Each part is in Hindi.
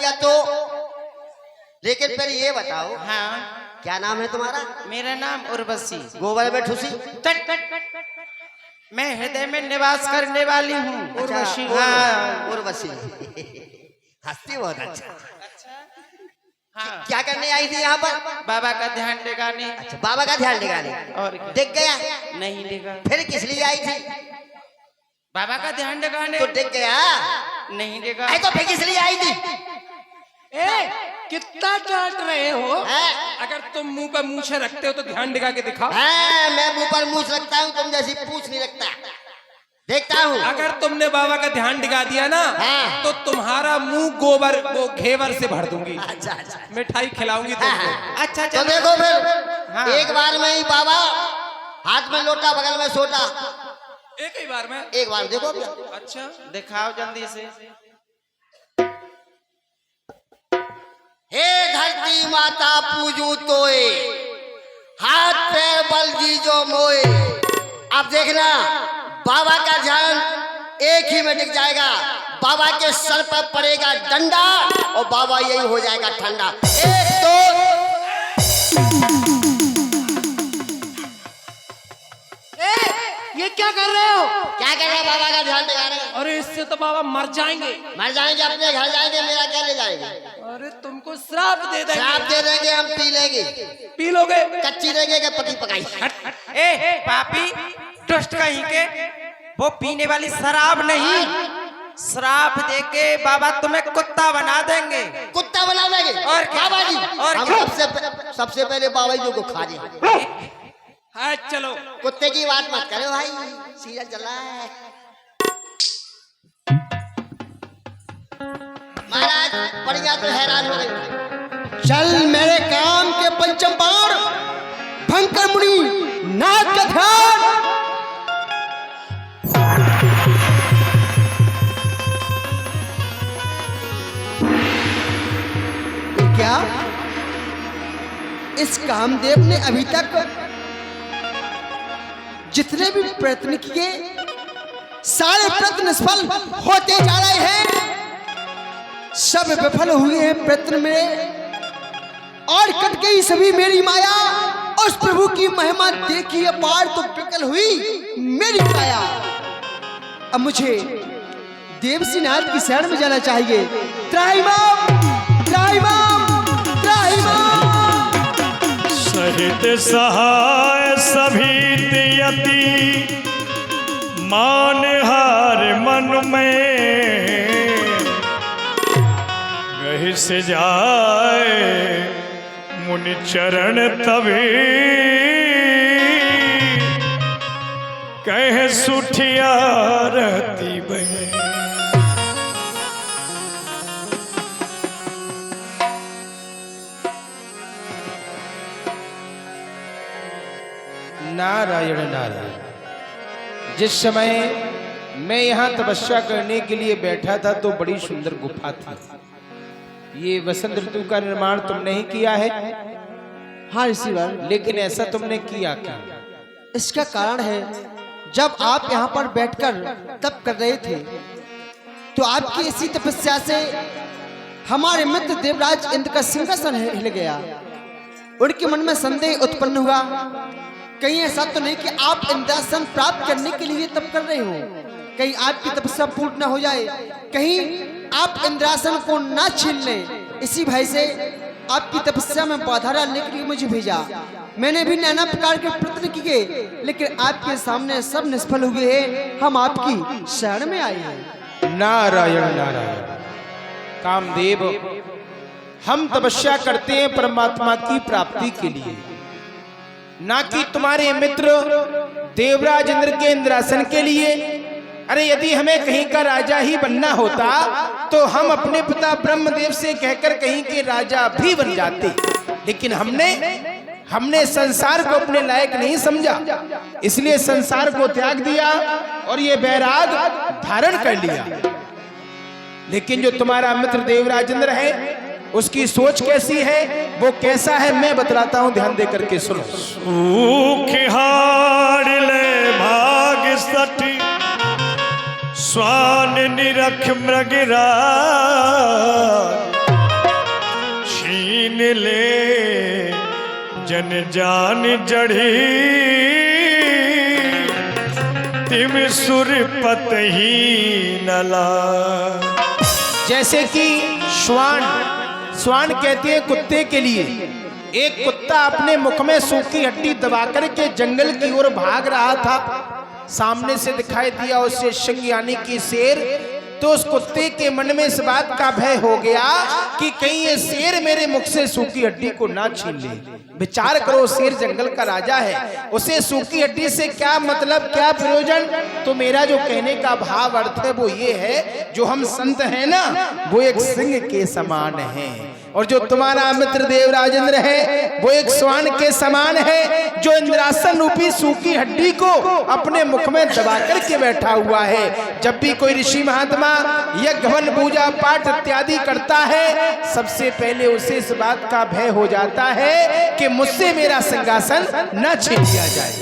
दिया तो, लेकिन फिर ये बताओ, हाँ क्या नाम है तुम्हारा? मेरा नाम उर्वशी। गोबर में ठुसी? मैं हृदय में निवास करने वाली हूँ। उर्वशी। हाँ उर्वशी। हंसती बहुत अच्छा। हाँ। क्या करने आई थी यहाँ पर? बाबा का ध्यान टिकाने। अच्छा, बाबा का ध्यान टिकाने। और दिख गया? नहीं दिखा। फिर किस लिए आई थी? बाबा का ध्यान टिकाने। तो दिख गया? नहीं दिखा। तो फिर किस लिए आई थी? कितना डांट रहे हो? अगर तुम मुंह पर मूछे रखते हो तो ध्यान दिखा के दिखाओ। मैं मुंह पर मूछ रखता हूँ, तुम जैसी पूछ नहीं रखता। देखता हूँ। अगर तुमने बाबा का ध्यान दिखा दिया ना, तो तुम्हारा मुंह गोबर वो घेवर से भर दूंगी। अच्छा अच्छा, मिठाई खिलाऊंगी तुमको। अच्छा तो देखो फिर। हाँ। एक बार में ही बाबा, हाथ में लोटा बगल में सोटा। एक ही बार में? एक बार देखो। अच्छा दिखाओ जल्दी से। हे धरती माता पूजू तोए, हाथ पैर बल जी जो मोए। अब देखना, बाबा का ध्यान एक ही में टिक जाएगा। बाबा के सर पर पड़ेगा डंडा और बाबा यही हो जाएगा ठंडा। एक दो। ये क्या कर रहे हो? क्या कर रहे हैं? बाबा का ध्यान टिका रहे हैं। अरे इससे तो बाबा मर जाएंगे। मर जाएंगे, अपने घर जाएंगे, मेरा क्या ले जाएंगे? अरे तुमको श्राप दे देंगे। शराब दे देंगे, हम पी लेंगे। पी लोगे? कच्ची देंगे कि पकी पकाई? ए पापी दुष्ट कहीं के, वो पीने वाली शराब नहीं, श्राप देके बाबा तुम्हें कुत्ता बना देंगे। कुत्ता बना देंगे? और क्या? बाबा जी, और हम क्या? सबसे पहले बाबा जी को खा दें। हाँ चलो। कुत्ते की बात मत करो भाई, सीजन चल रहा है। महाराज बढ़िया, तो हैरान हो गए। चल मेरे काम के पंचम बाण, भंकर मुनि नाथ का ध्यान। क्या इस कामदेव ने अभी तक जितने भी प्रयत्न किए, सारे प्रयत्न निष्फल होते जा रहे हैं। सब विफल हुए हैं प्रयत्न में, और कट गई सभी मेरी माया। उस प्रभु की महिमा देखी अपार तो विकल हुई मेरी काया। अब मुझे देवसीनाथ की शरण में जाना चाहिए। त्राहिमाम, त्राहिमाम, त्राहिमाम। सहित सहाय सभी यति, मानहार मन में गहि से जाए मुनि चरण तभी, कह सुठिया रहती बहे। नारायण नारायण। जिस समय मैं यहाँ तपस्या करने के लिए बैठा था तो बड़ी सुंदर गुफा थी। ये वसंत ऋतु का निर्माण तुमने ही किया है? हाँ ऋषिवर, लेकिन ऐसा तुमने किया क्या? इसका कारण है, जब आप यहाँ पर बैठकर तप कर रहे थे तो आपकी इसी तपस्या से हमारे मित्र देवराज इंद्र का सिंहासन हिल गया। उनके मन में संदेह उत्पन्न हुआ, कहीं ऐसा तो नहीं कि आप इंद्रासन प्राप्त करने के लिए तप कर रहे हो, कहीं आपकी तपस्या पूर्ण न हो जाए, कहीं आप इंद्रासन को ना छीन लें। इसी भय से आपकी तपस्या में बाधा डालने के लिए मुझे भेजा। मैंने भी नाना प्रकार के प्रयत्न किए, लेकिन आपके सामने सब निष्फल हुए हैं। हम आपकी शरण में आए हैं। नारायण नारायण। कामदेव, हम तपस्या करते हैं परमात्मा की प्राप्ति के लिए, ना कि तुम्हारे मित्र देवराज इंद्र के इंद्रासन के लिए। अरे यदि हमें कहीं का राजा ही बनना होता तो हम अपने पिता ब्रह्मदेव से कहकर कहीं के राजा भी बन जाते, लेकिन हमने संसार को अपने लायक नहीं समझा, इसलिए संसार को त्याग दिया और ये बैराग धारण कर लिया। लेकिन जो तुम्हारा मित्र देवराज इंद्र है, उसकी सोच कैसी है, वो कैसा है, मैं बतलाता हूं, ध्यान दे करके सुनो। हार ले भाग सठी, स्वान निरख मृगराज, निकले जन जान जड़ी तिम सुर पत ही नला। जैसे कि श्वान कहते हैं कुत्ते के लिए। एक कुत्ता अपने मुख में सूखी हड्डी दबा करके जंगल की ओर भाग रहा था। सामने से दिखाई दिया उसे सिंह यानी कि शेर। तो उस कुत्ते के मन में इस बात का भय हो गया कि कहीं ये शेर मेरे मुख से सूखी हड्डी को ना छीन ले। विचार करो, शेर जंगल का राजा है, उसे सूखी हड्डी से क्या मतलब, क्या प्रयोजन। तो मेरा जो कहने का भाव अर्थ है वो ये है, जो हम संत हैं ना वो एक सिंह के समान हैं, और जो तुम्हारा मित्र देवराजेंद्र है वो एक श्वान के समान है, जो इंद्रासन रूपी सूखी हड्डी को अपने मुख में दबा करके बैठा हुआ है। जब भी कोई ऋषि महात्मा यज्ञ हवन पूजा पाठ इत्यादि करता है, सबसे पहले उसे इस बात का भय हो जाता है कि मुझसे मेरा सिंहासन न छीन लिया जाए।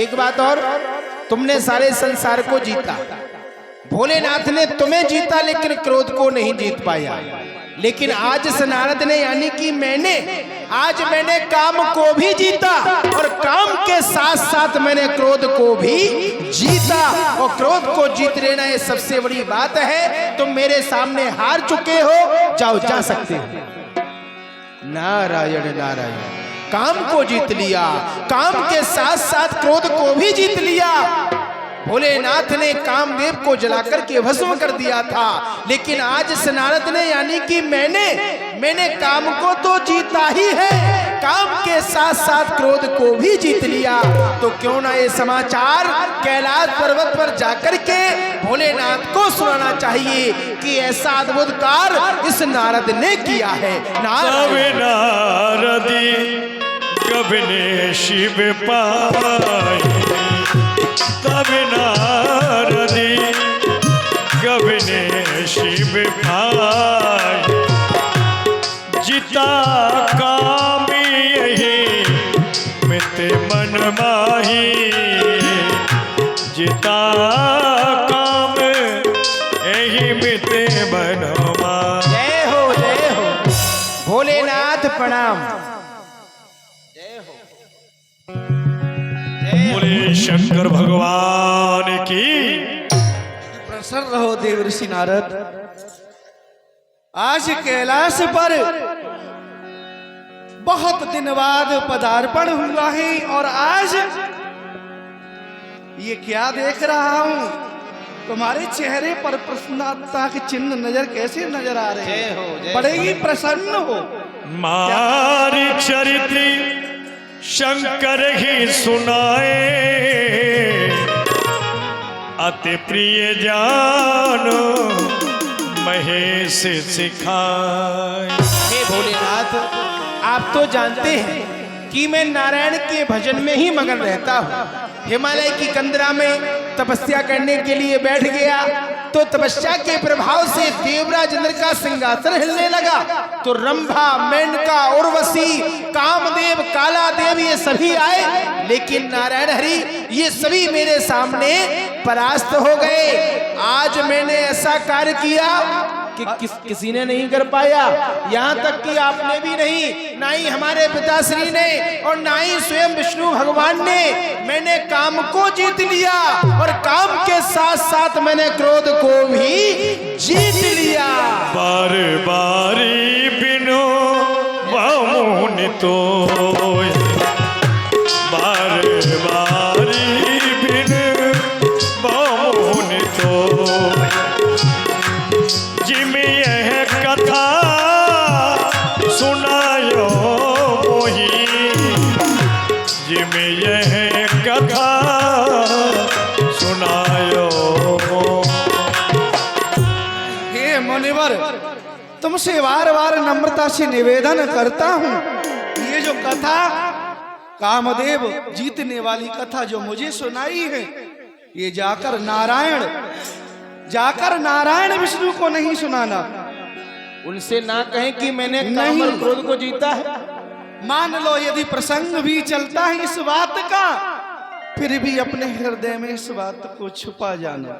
एक बात और, तुमने सारे संसार को जीता, भोलेनाथ ने तुम्हें जीता लेकिन क्रोध को नहीं जीत पाया। लेकिन आज इस नारद ने यानी कि मैंने काम को भी जीता, और काम के साथ साथ मैंने क्रोध को भी जीता। और क्रोध को जीत लेना ये सबसे बड़ी बात है। तुम मेरे सामने हार चुके हो, जाओ जा सकते हो। नारायण नारायण, काम को जीत लिया, काम के साथ साथ क्रोध को भी जीत लिया। भोलेनाथ ने कामदेव को जलाकर के भस्म कर दिया था, लेकिन आज इस नारद ने यानी कि मैंने काम को तो जीता ही है, काम के साथ साथ क्रोध को भी जीत लिया। तो क्यों ना ये समाचार कैलाश पर्वत पर जाकर के भोलेनाथ को सुनाना चाहिए कि ऐसा अद्भुत कार्य इस नारद ने किया है। नारदी कबने शिव पाए, तब नारदी कबने शिव पाए, जिता काम यही मित मन माही, जिता काम यही मित मन माही। जय हो भोलेनाथ, प्रणाम। बोले शंकर भगवान की। प्रसन्न रहो देव ऋषि नारद। आज कैलाश पर बहुत दिन बाद पदार्पण हुआ है, और आज ये क्या देख रहा हूं, तुम्हारे चेहरे पर प्रसन्नता के चिन्ह नजर कैसे नजर आ रहे हैं, बड़े ही प्रसन्न हो। मारी चरित्र शंकर ही सुनाए, अति प्रिय जानो महेश सिखाए। हे भोलेनाथ, आप तो जानते हैं कि मैं नारायण के भजन में ही मगन रहता हूँ। हिमालय की कंदरा में तपस्या करने के लिए बैठ गया, तो तपस्या के प्रभाव से देवराज इंद्र का सिंहासन हिलने लगा। तो रंभा, मेनका, उर्वशी, कामदेव, कालादेव ये सभी आए, लेकिन नारायण हरि ये सभी मेरे सामने परास्त हो गए। आज मैंने ऐसा कार्य किया कि किसी ने नहीं कर पाया, यहाँ तक कि आपने भी नहीं, ना ही हमारे पिताश्री ने, और ना ही स्वयं विष्णु भगवान ने। मैंने काम को जीत लिया, और काम के साथ साथ मैंने क्रोध को भी जीत लिया। बार बारी बिनो बामुनि तो, बार बारी बिन बामुनि तो, जिम यह कथा सुनायो मोही, जिम यह कथा सुनायो। हे मुनिवर, तुमसे बार बार नम्रता से निवेदन करता हूँ, ये जो कथा कामदेव जीतने वाली कथा जो मुझे सुनाई है, ये जाकर नारायण विष्णु को नहीं सुनाना। उनसे ना कहें कि मैंने काम और क्रोध को जीता है। मान लो यदि प्रसंग भी चलता है इस बात का, फिर भी अपने हृदय में इस बात को छुपा जाना।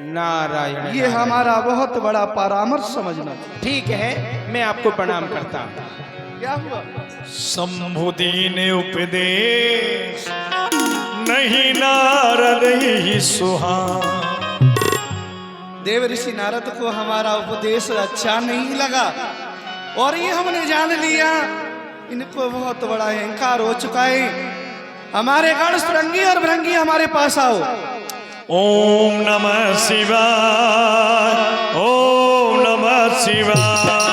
नारायण, ये हमारा बहुत बड़ा परामर्श समझना। ठीक है, मैं आपको प्रणाम करता हूँ। क्या हुआ? शंभुदीन उपदेश नहीं नारद ही सुहा। देव ऋषि नारद को हमारा उपदेश अच्छा नहीं लगा और ये हमने जान लिया इनको बहुत बड़ा अहंकार हो चुका है। हमारे गण सुरंगी और भृंगी हमारे पास आओ। ओम नमः शिवाय, ओम नमः शिवाय।